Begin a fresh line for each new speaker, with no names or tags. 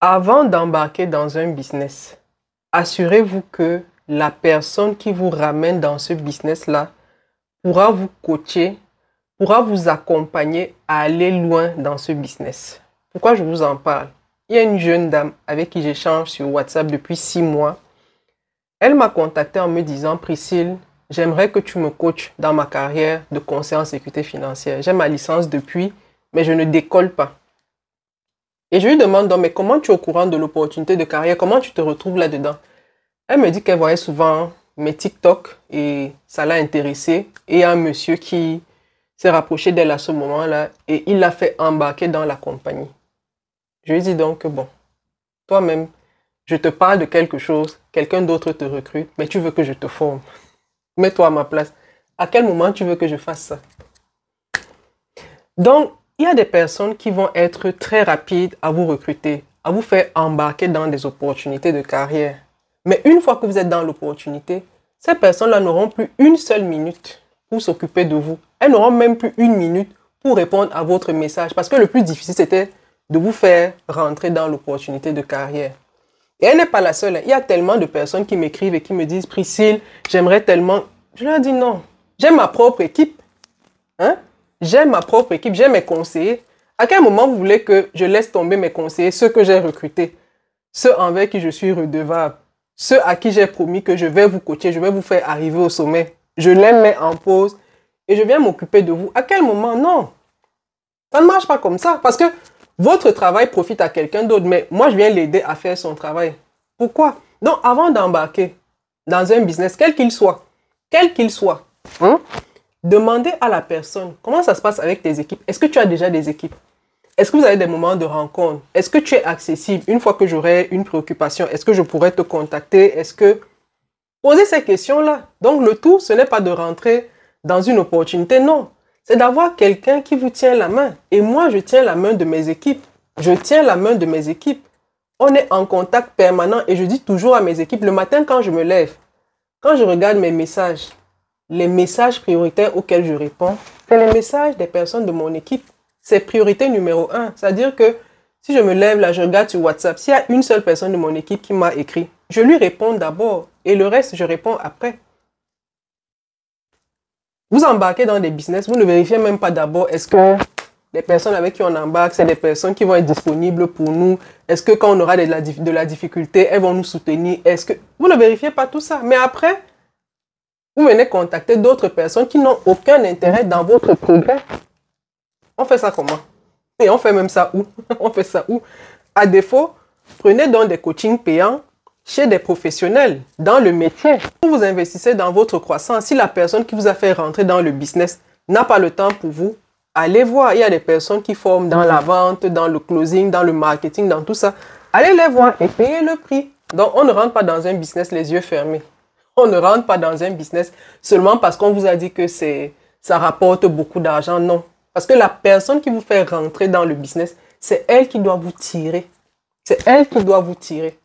Avant d'embarquer dans un business, assurez-vous que la personne qui vous ramène dans ce business-là pourra vous coacher, pourra vous accompagner à aller loin dans ce business. Pourquoi je vous en parle? Il y a une jeune dame avec qui j'échange sur WhatsApp depuis 6 mois. Elle m'a contacté en me disant: Priscille, j'aimerais que tu me coaches dans ma carrière de conseiller en sécurité financière. J'ai ma licence depuis, mais je ne décolle pas. Et je lui demande donc: mais comment tu es au courant de l'opportunité de carrière? Comment tu te retrouves là-dedans? Elle me dit qu'elle voyait souvent mes TikTok et ça l'a intéressée. Et il y a un monsieur qui s'est rapproché d'elle à ce moment-là et il l'a fait embarquer dans la compagnie. Je lui dis donc que bon, toi-même, je te parle de quelque chose, quelqu'un d'autre te recrute, mais tu veux que je te forme. Mets-toi à ma place. À quel moment tu veux que je fasse ça? Donc, il y a des personnes qui vont être très rapides à vous recruter, à vous faire embarquer dans des opportunités de carrière. Mais une fois que vous êtes dans l'opportunité, ces personnes-là n'auront plus une seule minute pour s'occuper de vous. Elles n'auront même plus une minute pour répondre à votre message. Parce que le plus difficile, c'était de vous faire rentrer dans l'opportunité de carrière. Et elle n'est pas la seule. Il y a tellement de personnes qui m'écrivent et qui me disent: Priscille, j'aimerais tellement... Je leur dis non. J'ai ma propre équipe. Hein? J'ai ma propre équipe, j'ai mes conseillers. À quel moment vous voulez que je laisse tomber mes conseillers, ceux que j'ai recrutés, ceux envers qui je suis redevable, ceux à qui j'ai promis que je vais vous coacher, je vais vous faire arriver au sommet? Je les mets en pause et je viens m'occuper de vous. À quel moment? Non. Ça ne marche pas comme ça parce que votre travail profite à quelqu'un d'autre, mais moi je viens l'aider à faire son travail. Pourquoi? Donc avant d'embarquer dans un business, quel qu'il soit, demandez à la personne comment ça se passe avec tes équipes. Est-ce que tu as déjà des équipes? Est-ce que vous avez des moments de rencontre? Est-ce que tu es accessible? Une fois que j'aurai une préoccupation, est-ce que je pourrais te contacter? Est-ce que... Posez ces questions-là. Donc le tout, ce n'est pas de rentrer dans une opportunité, non. C'est d'avoir quelqu'un qui vous tient la main. Et moi, je tiens la main de mes équipes. Je tiens la main de mes équipes. On est en contact permanent et je dis toujours à mes équipes, le matin quand je me lève, quand je regarde mes messages, les messages prioritaires auxquels je réponds, c'est les messages des personnes de mon équipe. C'est priorité numéro 1. C'est-à-dire que si je me lève là, je regarde sur WhatsApp, s'il y a une seule personne de mon équipe qui m'a écrit, je lui réponds d'abord et le reste, je réponds après. Vous embarquez dans des business, vous ne vérifiez même pas d'abord est-ce que les personnes avec qui on embarque, c'est des personnes qui vont être disponibles pour nous. Est-ce que quand on aura de la difficulté, elles vont nous soutenir? Est-ce que... Vous ne vérifiez pas tout ça. Mais après, vous venez contacter d'autres personnes qui n'ont aucun intérêt dans votre progrès. On fait ça comment? Et on fait même ça où? On fait ça où? À défaut, prenez donc des coachings payants chez des professionnels dans le métier. Vous investissez dans votre croissance. Si la personne qui vous a fait rentrer dans le business n'a pas le temps pour vous, allez voir. Il y a des personnes qui forment dans la vente, dans le closing, dans le marketing, dans tout ça. Allez les voir et payez le prix. Donc, on ne rentre pas dans un business les yeux fermés. On ne rentre pas dans un business seulement parce qu'on vous a dit que ça rapporte beaucoup d'argent. Non. Parce que la personne qui vous fait rentrer dans le business, c'est elle qui doit vous tirer. C'est elle qui doit vous tirer.